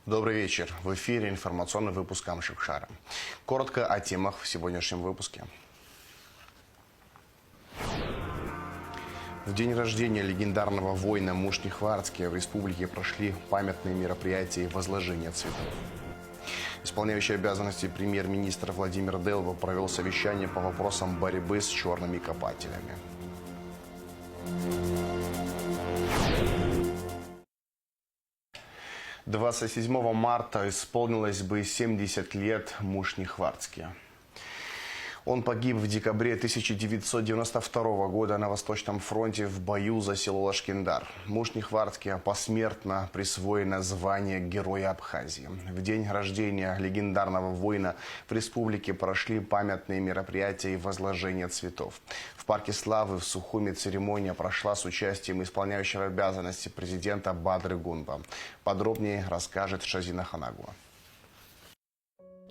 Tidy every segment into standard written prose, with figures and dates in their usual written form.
Добрый вечер. В эфире информационный выпуск Амшикшара. Коротко о темах в сегодняшнем выпуске. В день рождения легендарного воина Мушни Хварцкия в республике прошли памятные мероприятия и возложения цветов. Исполняющий обязанности премьер-министра Владимир Делва провел совещание по вопросам борьбы с черными копателями. 27 марта исполнилось бы 70 лет Мушни Хварцкия. Он погиб в декабре 1992 года на Восточном фронте в бою за село Лашкендар. Мушни Хварцкия посмертно присвоено звание Героя Абхазии. В день рождения легендарного воина в республике прошли памятные мероприятия и возложение цветов. В парке Славы в Сухуми церемония прошла с участием исполняющего обязанности президента Бадры Гунба. Подробнее расскажет Шазина Ханагуа.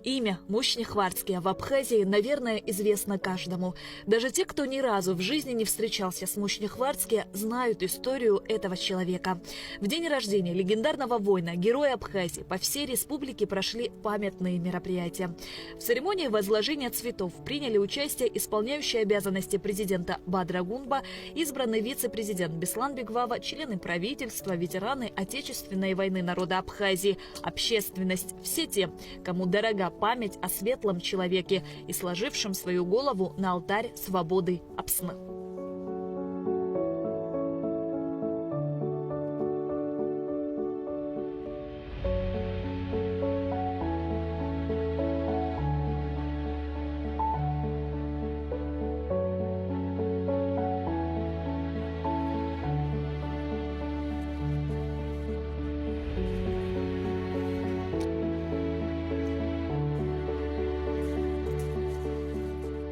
Имя Мушни Хварцкия в Абхазии, наверное, известно каждому. Даже те, кто ни разу в жизни не встречался с Мушни Хварцкия, знают историю этого человека. В день рождения легендарного воина, героя Абхазии, по всей республике прошли памятные мероприятия. В церемонии возложения цветов приняли участие исполняющий обязанности президента Бадра Гунба, избранный вице-президент Беслан Бегвава, члены правительства, ветераны Отечественной войны народа Абхазии, общественность, все те, кому дорога память о светлом человеке и сложившем свою голову на алтарь свободы Апсны.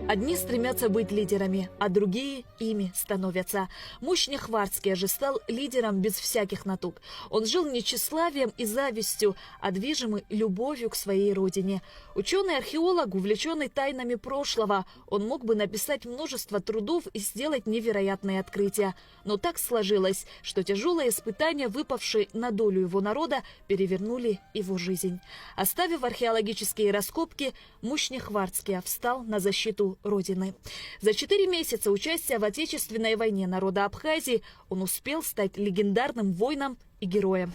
Одни стремятся быть лидерами, а другие ими становятся. Мушни Хварцкий же стал лидером без всяких натуг. Он жил не тщеславием и завистью, а движимый любовью к своей родине. Ученый-археолог, увлеченный тайнами прошлого, он мог бы написать множество трудов и сделать невероятные открытия. Но так сложилось, что тяжелые испытания, выпавшие на долю его народа, перевернули его жизнь. Оставив археологические раскопки, Мушни Хварцкий встал на защиту Родины. За 4 месяца участия в Отечественной войне народа Абхазии он успел стать легендарным воином и героем.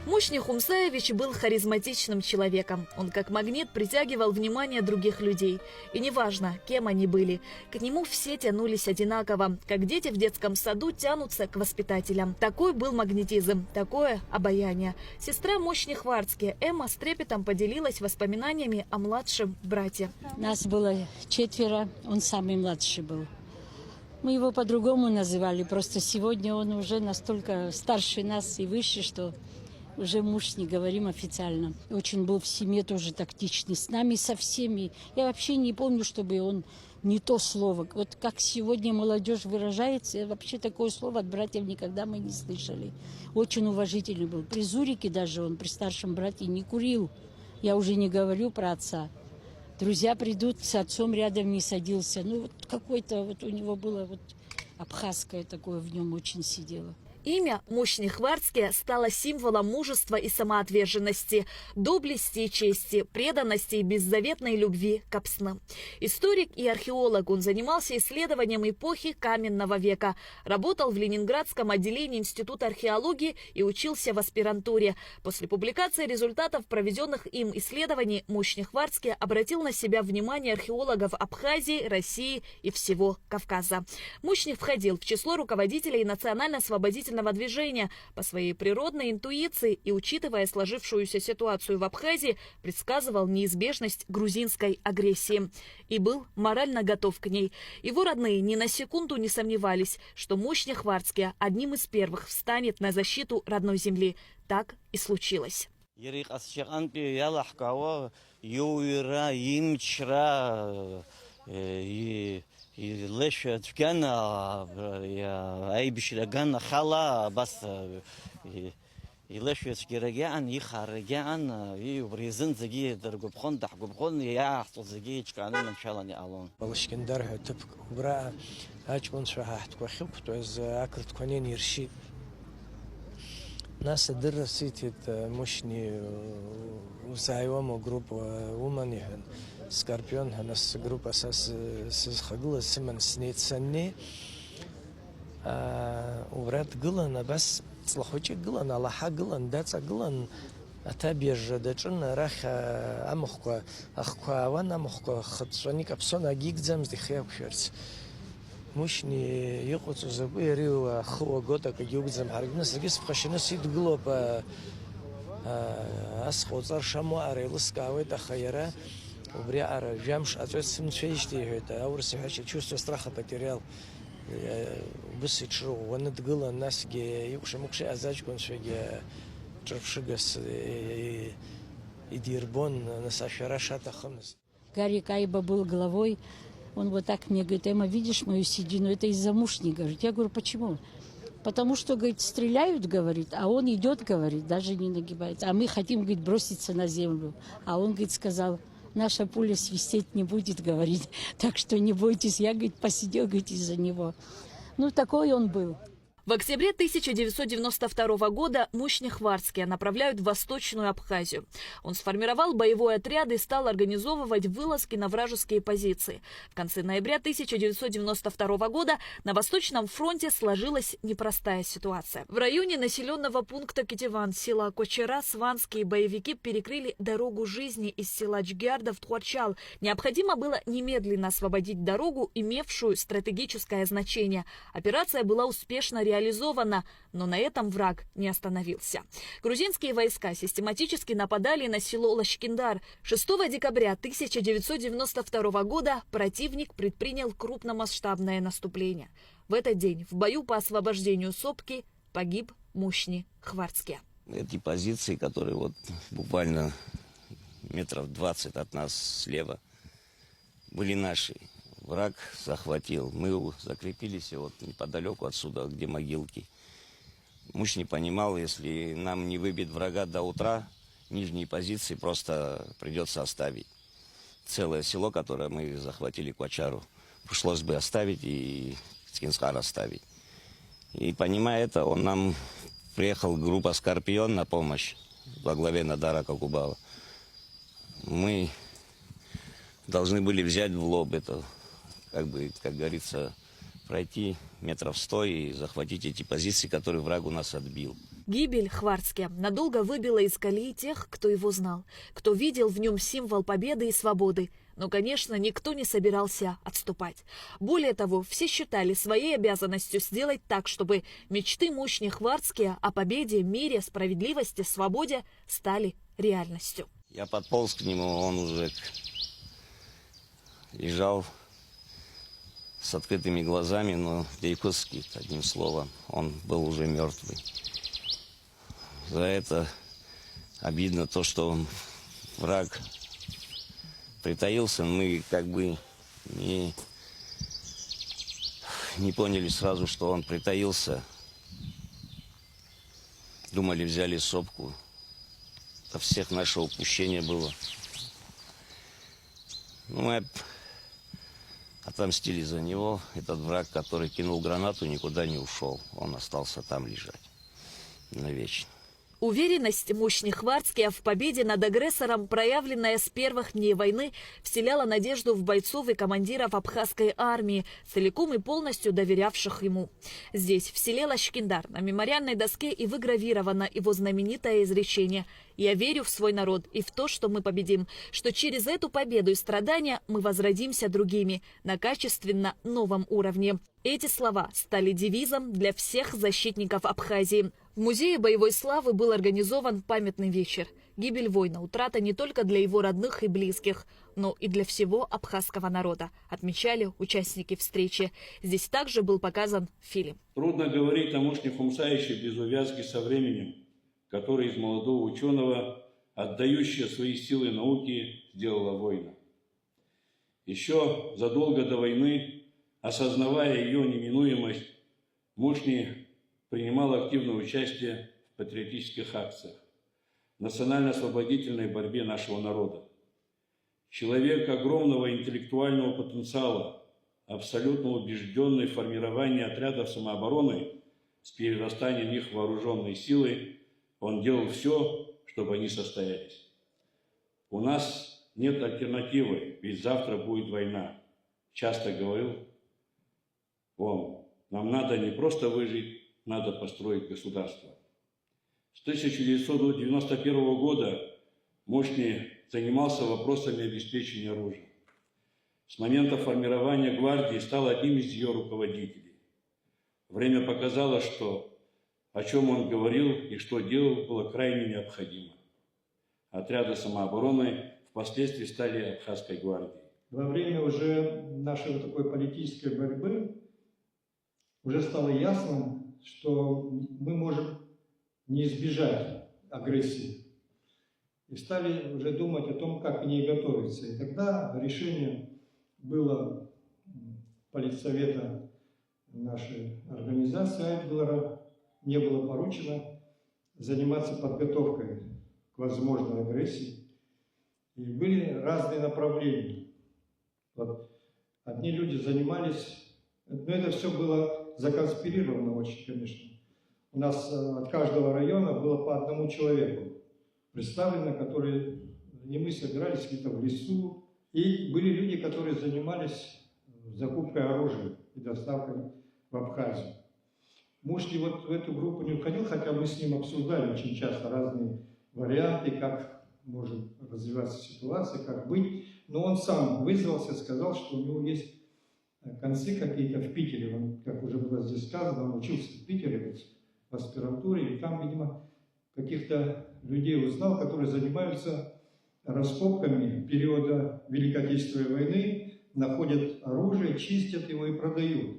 Мушни Хумсаевич был харизматичным человеком. Он как магнит притягивал внимание других людей. И неважно, кем они были, к нему все тянулись одинаково, как дети в детском саду тянутся к воспитателям. Такой был магнетизм, такое обаяние. Сестра Мушни Хварцкия Эмма с трепетом поделилась воспоминаниями о младшем брате. Нас было 4, он самый младший был. Мы его по-другому называли, просто сегодня он уже настолько старше нас и выше, что уже муж не говорим официально. Очень был в семье тоже тактичный, с нами со всеми. Я вообще не помню, чтобы он не то слово. Вот как сегодня молодежь выражается, вообще такое слово от братьев никогда мы не слышали. Очень уважительный был. При Зурике даже он, при старшем брате, не курил. Я уже не говорю про отца. Друзья придут, с отцом рядом не садился. Ну, вот какой-то вот у него было вот абхазское такое в нем очень сидело. Имя Мушни Хварцкия стало символом мужества и самоотверженности, доблести и чести, преданности и беззаветной любви к Апсны. Историк и археолог, он занимался исследованием эпохи каменного века, работал в Ленинградском отделении Института археологии и учился в аспирантуре. После публикации результатов проведенных им исследований Мушни Хварцкий обратил на себя внимание археологов Абхазии, России и всего Кавказа. Мушни входил в число руководителей национально-освободительного движения. По своей природной интуиции и учитывая сложившуюся ситуацию в Абхазии, предсказывал неизбежность грузинской агрессии и был морально готов к ней. Его родные ни на секунду не сомневались, что Мушни Хварцкий одним из первых встанет на защиту родной земли. Так и случилось. и леша тгана ай бишраган хала бас и леша тгираган и хараган и бризен заги дергубхон дахгубхон я ахту заги чканын началани алон بالشكندر هتبك وبرا أجكون شرحت كوخبت وز أكرت كونين يرشي ناس درسيت مشني وزايوم جروب ومني هن سكاربيون هنس جروب أساس سز خجلة سمن سنيت سنة وبرات قلنا بس صلحوتي قلنا على حق قلنا دات قلنا أتابيج دچن رخ أمخوا أخوا وانا مخوا خطشاني كبسونا جيك زمز دي خياب شرس مشني يقص زبيري وخوا جوتا كجوج زم حرقنا سجس بخشنا سيد قلوب أسخو صار شمو أريلس كاوي تخيرة وبريع جامش أتوسم شيشتي هيدا أورس حاجة чувство страха потерял بس يشرو وندقل الناس جي يقش مقشي أزاج كون شيء Чаршигас и Дирбон на Сашара Шата Хамс. Гарри Кайба был главой. Он вот так мне говорит: Эмма, видишь мою седину? Это из-за мушни, говорит. Я говорю: почему? Потому что, говорит, стреляют, говорит, а он идет, говорит, даже не нагибается. А мы хотим, говорит, броситься на землю. А он, говорит, сказал: наша пуля свистеть не будет, говорит. Так что не бойтесь. Я, говорит, посидел, говорит, из-за него. Ну, такой он был. В октябре 1992 года Мушни Хварцкия направляют в Восточную Абхазию. Он сформировал боевой отряд и стал организовывать вылазки на вражеские позиции. В конце ноября 1992 года на Восточном фронте сложилась непростая ситуация. В районе населенного пункта Кетиван, села Кочера, сванские боевики перекрыли дорогу жизни из села Джгярда в Тхуачал. Необходимо было немедленно освободить дорогу, имевшую стратегическое значение. Операция была успешно реализована, но на этом враг не остановился. Грузинские войска систематически нападали на село Лашкиндар. 6 декабря 1992 года противник предпринял крупномасштабное наступление. В этот день в бою по освобождению Сопки погиб Мушни Хварцкия. Эти позиции, которые вот буквально метров 20 от нас слева, были наши. Враг захватил. Мы закрепились вот неподалеку отсюда, где могилки. Муж не понимал, если нам не выбить врага до утра, нижние позиции просто придется оставить. Целое село, которое мы захватили, Квачару, пришлось бы оставить и Скинскар оставить. И понимая это, нам приехал группа «Скорпион» на помощь во главе Надара Кокубава. Мы должны были взять в лоб это, как говорится, пройти метров 100 и захватить эти позиции, которые враг у нас отбил. Гибель Хварцкия надолго выбила из колеи тех, кто его знал, кто видел в нем символ победы и свободы. Но, конечно, никто не собирался отступать. Более того, все считали своей обязанностью сделать так, чтобы мечты Мушни Хварцкия о победе, мире, справедливости, свободе стали реальностью. Я подполз к нему, он уже лежал с открытыми глазами, но Дейкутский, одним словом, он был уже мертвый. За это обидно то, что враг притаился. Мы как бы не поняли сразу, что он притаился. Думали, взяли Сопку. Это всех наше упущение было. Мы отомстили за него. Этот враг, который кинул гранату, никуда не ушел. Он остался там лежать навечно. Уверенность Мушни Хварцкия в победе над агрессором, проявленная с первых дней войны, вселяла надежду в бойцов и командиров абхазской армии, целиком и полностью доверявших ему. Здесь, в селе Лашкиндар, на мемориальной доске и выгравировано его знаменитое изречение: «Я верю в свой народ и в то, что мы победим, что через эту победу и страдания мы возродимся другими, на качественно новом уровне». Эти слова стали девизом для всех защитников Абхазии. В Музее боевой славы был организован памятный вечер. Гибель воина – утрата не только для его родных и близких, но и для всего абхазского народа, отмечали участники встречи. Здесь также был показан фильм. Трудно говорить о Мушни Хумсаевиче без увязки со временем, который из молодого ученого, отдающего свои силы науке, сделала воина. Еще задолго до войны, осознавая ее неминуемость, Мушни принимал активное участие в патриотических акциях, в национально-освободительной борьбе нашего народа. Человек огромного интеллектуального потенциала, абсолютно убежденный в формировании отрядов самообороны с перерастанием их в вооруженные силы, он делал все, чтобы они состоялись. У нас нет альтернативы, ведь завтра будет война. Часто говорил он, нам надо не просто выжить, надо построить государство. С 1991 года Мушни занимался вопросами обеспечения оружия. С момента формирования гвардии стал одним из ее руководителей. Время показало, что о чем он говорил и что делал, было крайне необходимо. Отряды самообороны впоследствии стали Абхазской гвардией. Во время уже нашей такой политической борьбы уже стало ясно, что мы можем не избежать агрессии. И стали уже думать о том, как к ней готовиться. И тогда решение было политсовета нашей организации Айтглара, не было поручено заниматься подготовкой к возможной агрессии. И были разные направления. Вот. Одни люди занимались, но это все было законспирировано очень, конечно. У нас от каждого района было по одному человеку представлено, которые, и мы собирались где-то в лесу. И были люди, которые занимались закупкой оружия и доставкой в Абхазию. Мушни вот в эту группу не входил, хотя мы с ним обсуждали очень часто разные варианты, как может развиваться ситуация, как быть. Но он сам вызвался, сказал, что у него есть концы какие-то в Питере. Он, как уже было здесь сказано, он учился в Питере в аспирантуре, и там, видимо, каких-то людей узнал, которые занимаются раскопками периода Великой Отечественной войны, находят оружие, чистят его и продают.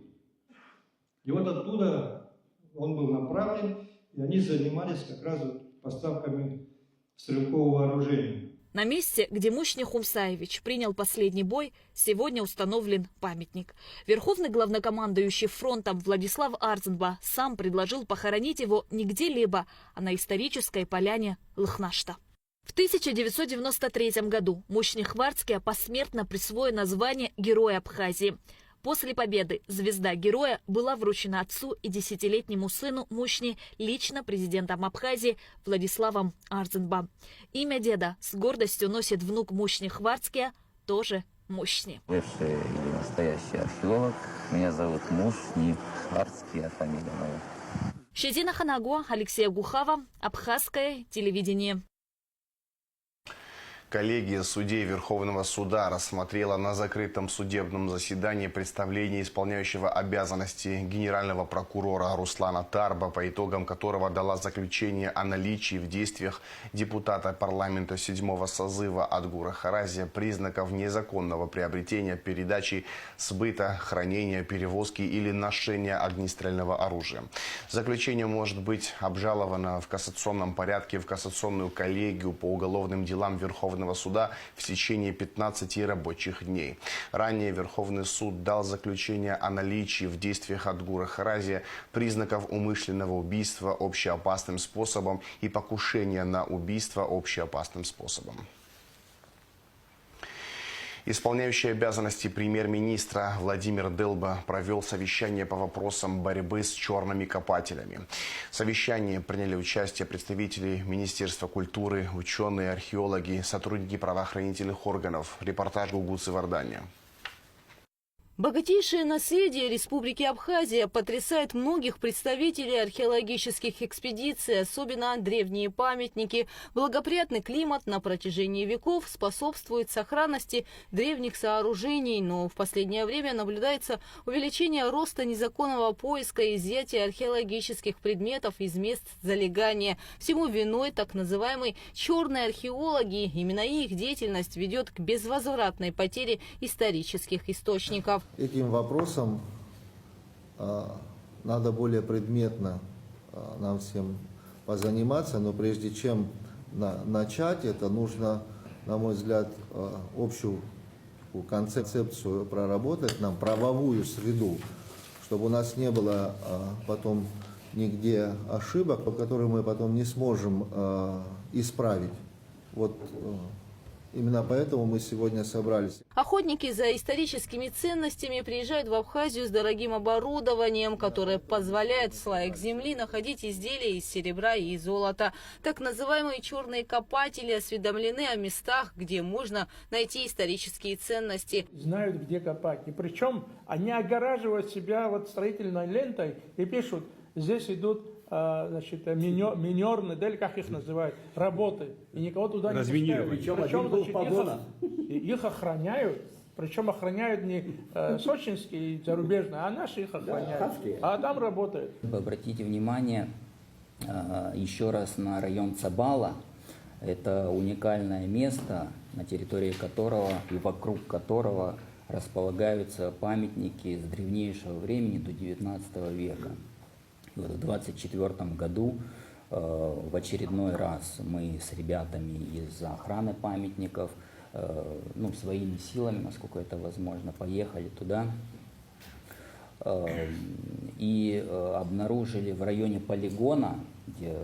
И вот оттуда он был направлен, и они занимались как раз поставками стрелкового вооружения. На месте, где Мушни Хумсаевич принял последний бой, сегодня установлен памятник. Верховный главнокомандующий фронтом Владислав Арзенба сам предложил похоронить его не где-либо, а на исторической поляне Лыхнашта. В 1993 году Мушни Хварцке посмертно присвоено звание Героя Абхазии. После победы звезда Героя была вручена отцу и 10-летнему сыну Мушни лично президентом Абхазии Владиславом Арзенба. Имя деда с гордостью носит внук Мушни Хварцке, тоже Мушни. Бывший или настоящий археолог. Меня зовут Мушни Хварцкий, а фамилия моя. Щезина Ханагуа, Алексей Гухава, Абхазское телевидение. Коллегия судей Верховного суда рассмотрела на закрытом судебном заседании представление исполняющего обязанности генерального прокурора Руслана Тарба, по итогам которого дала заключение о наличии в действиях депутата парламента 7-го созыва Адгура Харазия признаков незаконного приобретения, передачи, сбыта, хранения, перевозки или ношения огнестрельного оружия. Заключение может быть обжаловано в кассационном порядке в кассационную коллегию по уголовным делам Верховного суда в течение 15 рабочих дней. Ранее Верховный суд дал заключение о наличии в действиях Адгура Харазия признаков умышленного убийства общеопасным способом и покушения на убийство общеопасным способом. Исполняющий обязанности премьер-министра Владимир Дылба провел совещание по вопросам борьбы с черными копателями. В совещании приняли участие представители Министерства культуры, ученые, археологи, сотрудники правоохранительных органов. Репортаж Гугуцы Вардания. Богатейшее наследие Республики Абхазия потрясает многих представителей археологических экспедиций, особенно древние памятники. Благоприятный климат на протяжении веков способствует сохранности древних сооружений, но в последнее время наблюдается увеличение роста незаконного поиска и изъятия археологических предметов из мест залегания. Всему виной так называемые черные археологи. Именно их деятельность ведет к безвозвратной потере исторических источников. Этим вопросом надо более предметно нам всем позаниматься, но прежде чем начать это, нужно, на мой взгляд, общую такую концепцию проработать, нам правовую среду, чтобы у нас не было потом нигде ошибок, по которым мы потом не сможем исправить. Вот именно поэтому мы сегодня собрались. Охотники за историческими ценностями приезжают в Абхазию с дорогим оборудованием, которое позволяет в слоях земли находить изделия из серебра и золота. Так называемые черные копатели осведомлены о местах, где можно найти исторические ценности. Знают, где копать. И причем они огораживают себя вот строительной лентой и пишут, здесь идут минерные, да, или как их называют, работы. И никого туда не пускают. Причем, их охраняют. Причем охраняют не сочинские и зарубежные, а наши их охраняют. А там работают. Обратите внимание еще раз на район Цабала. Это уникальное место, на территории которого и вокруг которого располагаются памятники с древнейшего времени до 19 века. И вот в 1924 году в очередной раз мы с ребятами из охраны памятников, своими силами, насколько это возможно, поехали туда и обнаружили в районе полигона, где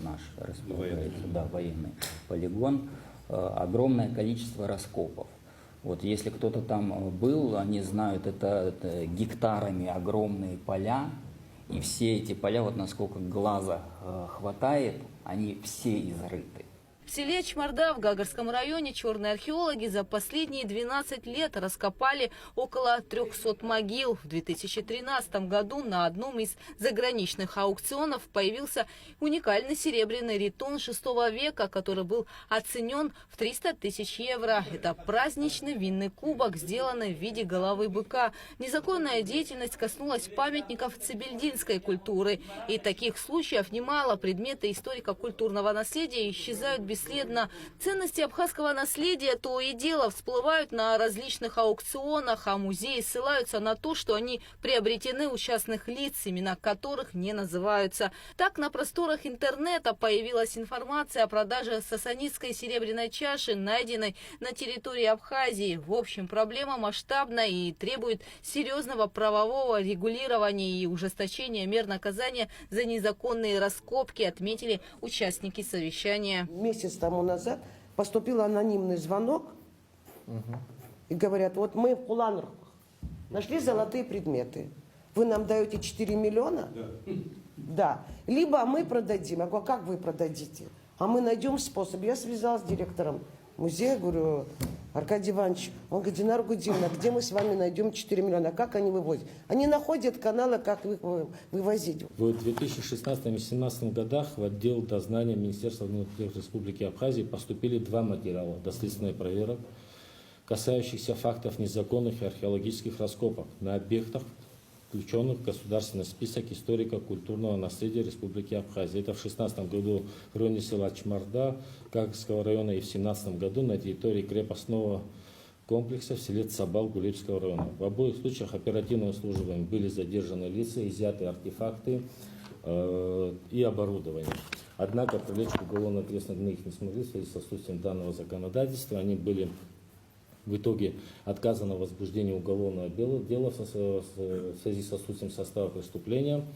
наш располагается, военный полигон, огромное количество раскопов. Вот если кто-то там был, они знают, это гектарами огромные поля. И все эти поля, вот насколько глаза хватает, они все изрыты. В селе Чмарда в Гагарском районе черные археологи за последние 12 лет раскопали около 300 могил. В 2013 году на одном из заграничных аукционов появился уникальный серебряный ритон VI века, который был оценен в 300 тысяч евро. Это праздничный винный кубок, сделанный в виде головы быка. Незаконная деятельность коснулась памятников цибельдинской культуры. И таких случаев немало. Предметы историко-культурного наследия исчезают бесследно. Ценности абхазского наследия то и дело всплывают на различных аукционах, а музеи ссылаются на то, что они приобретены у частных лиц, имена которых не называются. Так, на просторах интернета появилась информация о продаже сасанидской серебряной чаши, найденной на территории Абхазии. В общем, проблема масштабна и требует серьезного правового регулирования и ужесточения мер наказания за незаконные раскопки, отметили участники совещания. Месяц тому назад поступил анонимный звонок и говорят, вот мы в Куланрах нашли золотые предметы. Вы нам даете 4 миллиона? Да. Либо мы продадим. Я говорю, как вы продадите? А мы найдем способ. Я связалась с директором музея, говорю, Аркадий Иванович, он говорит, Динара Гудимовна, где мы с вами найдем 4 миллиона? Как они вывозят? Они находят каналы, как их вывозить. В 2016-2017 годах в отдел дознания Министерства внутренних дел Республики Абхазия поступили 2 материала доследственных проверок, касающихся фактов незаконных археологических раскопок на объектах, включенных в государственный список историко-культурного наследия Республики Абхазия. Это в 2016 году в районе села Чмарда Гагарского района и в 2017 году на территории крепостного комплекса в селе Цабал Гулебского района. В обоих случаях оперативными службами были задержаны лица, изъяты артефакты и оборудование. Однако привлечь к уголовной ответственности мы их не смогли в связи с отсутствием данного законодательства. Они были в итоге отказано в возбуждении уголовного дела в связи с отсутствием состава преступления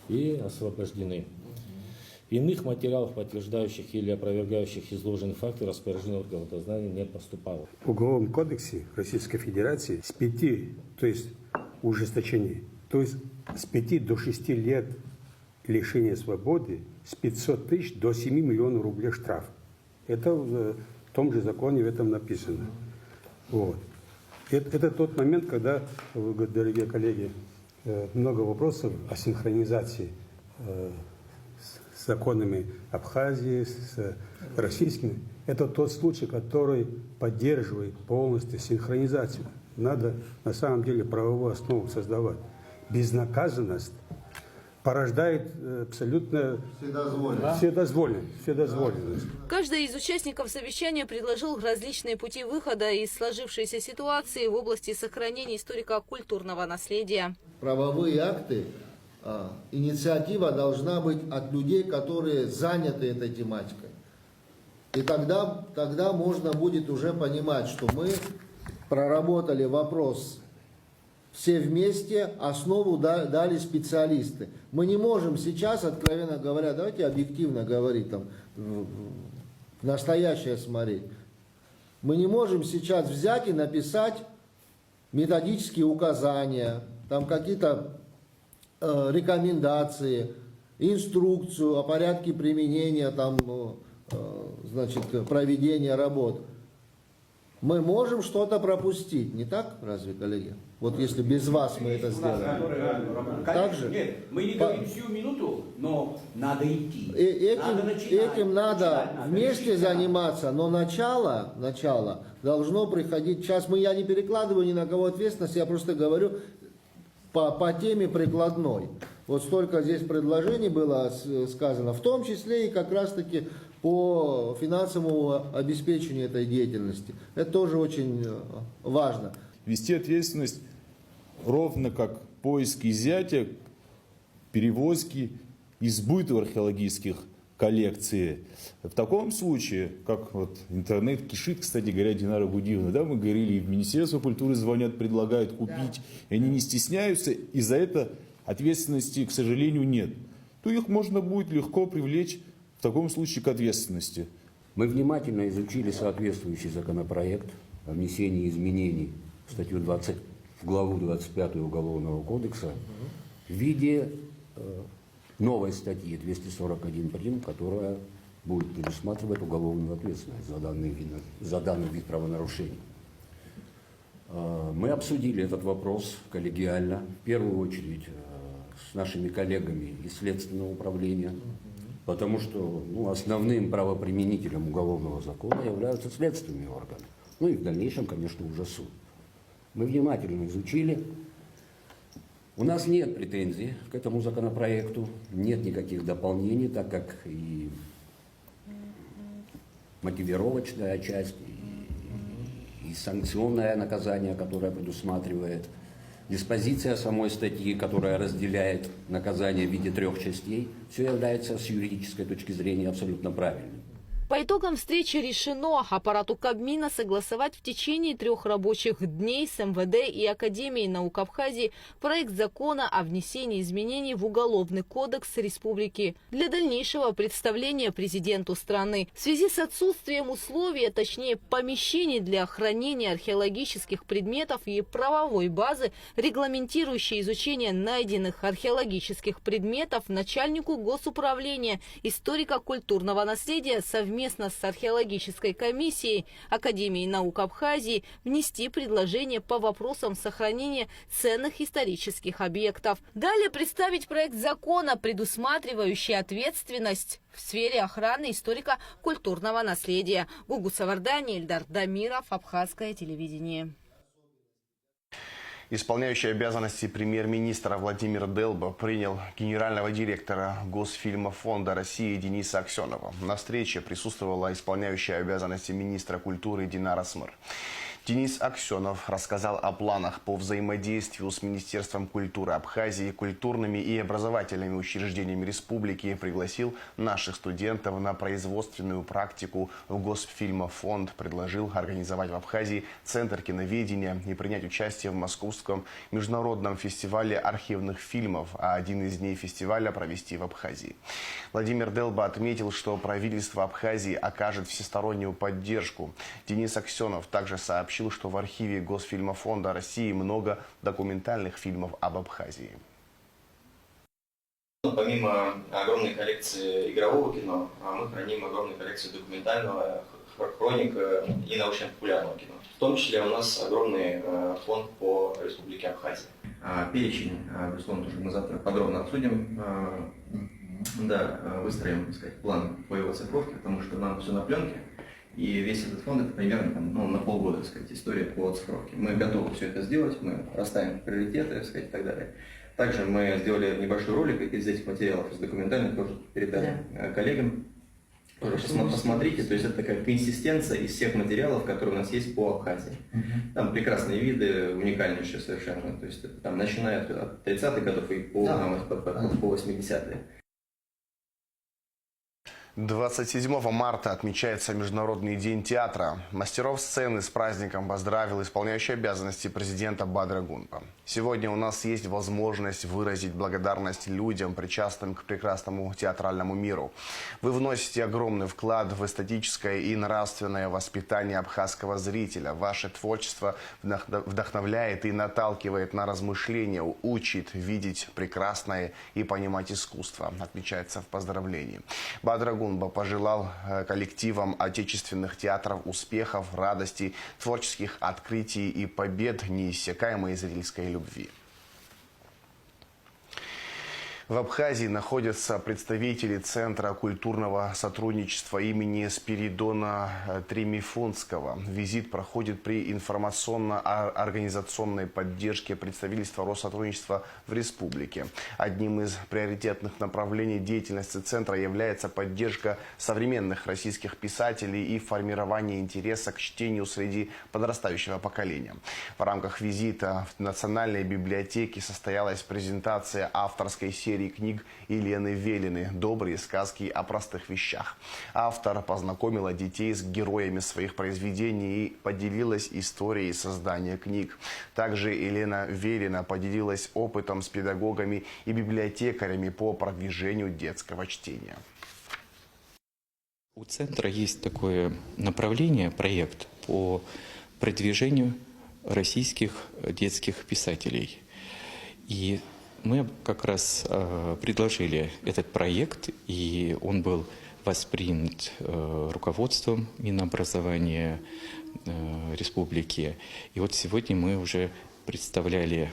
и освобождены. Иных материалов, подтверждающих или опровергающих изложенные факты, распоряжение органов дознания не поступало. В Уголовном кодексе Российской Федерации с 5, то есть ужесточение, то есть с 5 до 6 лет лишения свободы, с 500 тысяч до 7 миллионов рублей штраф. Это в том же законе в этом написано. Вот. Это тот момент, когда, дорогие коллеги, много вопросов о синхронизации с законами Абхазии, с российскими. Это тот случай, который поддерживает полностью синхронизацию. Надо на самом деле правовую основу создавать. Безнаказанность порождает абсолютно вседозволенность. Каждый из участников совещания предложил различные пути выхода из сложившейся ситуации в области сохранения историко-культурного наследия. Правовые акты, инициатива должна быть от людей, которые заняты этой тематикой. И тогда можно будет уже понимать, что мы проработали вопрос все вместе, основу дали специалисты. Мы не можем сейчас, откровенно говоря, давайте объективно говорить, там, в настоящее смотреть. Мы не можем сейчас взять и написать методические указания, там какие-то рекомендации, инструкцию о порядке применения, там, значит, проведения работ. Мы можем что-то пропустить, не так, разве, коллеги? Вот если без вас мы это сделаем. Так же? Нет, мы не говорим всю минуту, но надо идти. Этим надо вместе заниматься, но начало должно приходить. Сейчас я не перекладываю ни на кого ответственность, я просто говорю по теме прикладной. Вот столько здесь предложений было сказано, в том числе и как раз-таки по финансовому обеспечению этой деятельности. Это тоже очень важно. Вести ответственность ровно как поиски изъятия, перевозки и сбыта археологических коллекций. В таком случае, как вот интернет кишит, кстати говоря, Динара Гудиевна, да, мы говорили, и в Министерство культуры звонят, предлагают купить, и они не стесняются, и за это ответственности, к сожалению, нет. То их можно будет легко привлечь в таком случае к ответственности. Мы внимательно изучили соответствующий законопроект о внесении изменений в статью 20, в главу 25 Уголовного кодекса в виде новой статьи 241 прим., которая будет предусматривать уголовную ответственность за данный вид правонарушений. Мы обсудили этот вопрос коллегиально, в первую очередь с нашими коллегами из Следственного управления, потому что основным правоприменителем уголовного закона являются следственные органы. Ну и в дальнейшем, конечно, уже суд. Мы внимательно изучили. У нас нет претензий к этому законопроекту, нет никаких дополнений, так как и мотивировочная часть, и санкционное наказание, которое предусматривает, диспозиция самой статьи, которая разделяет наказание в виде 3 частей, все является с юридической точки зрения абсолютно правильным. По итогам встречи решено аппарату Кабмина согласовать в течение 3 рабочих дней с МВД и Академией наук Абхазии проект закона о внесении изменений в Уголовный кодекс Республики для дальнейшего представления президенту страны. В связи с отсутствием условий, а точнее помещений для хранения археологических предметов и правовой базы, регламентирующей изучение найденных археологических предметов, начальнику Госуправления историко-культурного наследия совместно с археологической комиссией Академии наук Абхазии внести предложение по вопросам сохранения ценных исторических объектов. Далее представить проект закона, предусматривающий ответственность в сфере охраны историко-культурного наследия. Гугу Савардани, Эльдар Дамиров, Абхазское телевидение. Исполняющий обязанности премьер-министра Владимир Делба принял генерального директора Госфильмофонда России Дениса Аксенова. На встрече присутствовала исполняющая обязанности министра культуры Динара Смыр. Денис Аксенов рассказал о планах по взаимодействию с Министерством культуры Абхазии, культурными и образовательными учреждениями республики, пригласил наших студентов на производственную практику в Госфильмофонд, предложил организовать в Абхазии Центр киноведения и принять участие в Московском международном фестивале архивных фильмов, а один из дней фестиваля провести в Абхазии. Владимир Делба отметил, что правительство Абхазии окажет всестороннюю поддержку. Денис Аксенов также сообщил, что в архиве Госфильмофонда России много документальных фильмов об Абхазии. Помимо огромной коллекции игрового кино, мы храним огромную коллекцию документального, хроник и научно-популярного кино. В том числе у нас огромный фонд по Республике Абхазия. Перечень, безусловно, тоже мы завтра подробно обсудим. Да, выстроим, так сказать, план по его цифровке, потому что нам все на пленке. И весь этот фонд это примерно на полгода, так сказать, история по цифровке. Мы готовы все это сделать, мы расставим приоритеты, так сказать, и так далее. Также мы сделали небольшой ролик из этих материалов, из документальных, тоже передали коллегам. Тоже посмотрите, то есть это такая консистенция из всех материалов, которые у нас есть по Абхазии. Там прекрасные виды, уникальнейшие совершенно, то есть это, там, начиная от 30-х годов и по 80-е. 27 марта отмечается Международный день театра. Мастеров сцены с праздником поздравил исполняющий обязанности президента Бадра Гунба. Сегодня у нас есть возможность выразить благодарность людям, причастным к прекрасному театральному миру. Вы вносите огромный вклад в эстетическое и нравственное воспитание абхазского зрителя. Ваше творчество вдохновляет и наталкивает на размышления, учит видеть прекрасное и понимать искусство, отмечается в поздравлении. Бадра Гунба пожелал коллективам отечественных театров успехов, радости, творческих открытий и побед, неиссякаемой зрительской любви. В Абхазии находятся представители Центра культурного сотрудничества имени Спиридона Тремифунского. Визит проходит при информационно-организационной поддержке представительства Россотрудничества в республике. Одним из приоритетных направлений деятельности Центра является поддержка современных российских писателей и формирование интереса к чтению среди подрастающего поколения. В рамках визита в Национальной библиотеке состоялась презентация авторской серии книг Елены Велины «Добрые сказки о простых вещах». Автор познакомила детей с героями своих произведений и поделилась историей создания книг. Также Елена Велина поделилась опытом с педагогами и библиотекарями по продвижению детского чтения. У Центра есть такое направление, проект по продвижению российских детских писателей. И мы как раз предложили этот проект, и он был воспринят руководством Минобразования республики. И вот сегодня мы уже представляли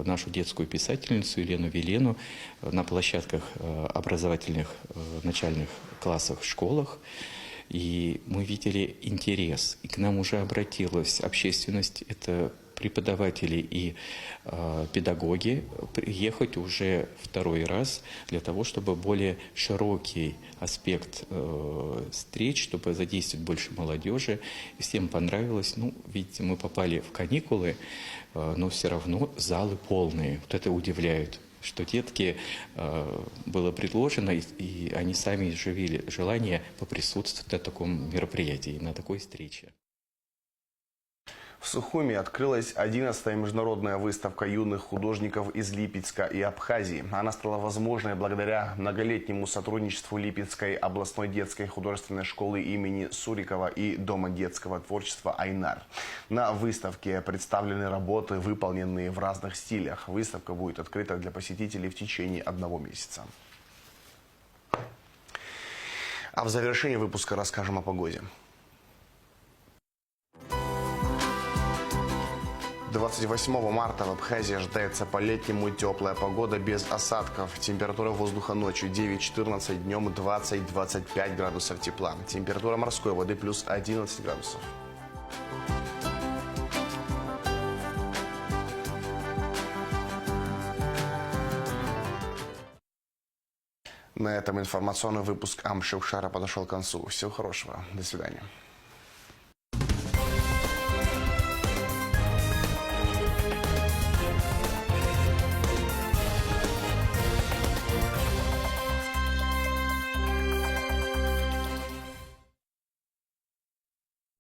нашу детскую писательницу Елену Велину на площадках образовательных начальных классах в школах. И мы видели интерес, и к нам уже обратилась общественность, это преподаватели и педагоги, приехать уже второй раз для того, чтобы более широкий аспект встреч, чтобы задействовать больше молодежи. И всем понравилось. Ну, видите, мы попали в каникулы, но все равно залы полные. Вот это удивляет, что детки было предложено, и они сами изживили желание поприсутствовать на таком мероприятии, на такой встрече. В Сухуми открылась 11-я международная выставка юных художников из Липецка и Абхазии. Она стала возможной благодаря многолетнему сотрудничеству Липецкой областной детской художественной школы имени Сурикова и Дома детского творчества «Айнар». На выставке представлены работы, выполненные в разных стилях. Выставка будет открыта для посетителей в течение 1 месяца. А в завершении выпуска расскажем о погоде. 28 марта в Абхазии ожидается по-летнему теплая погода без осадков. Температура воздуха ночью 9-14, днем 20-25 градусов тепла. Температура морской воды плюс 11 градусов. На этом информационный выпуск Амшевшара подошел к концу. Всего хорошего. До свидания.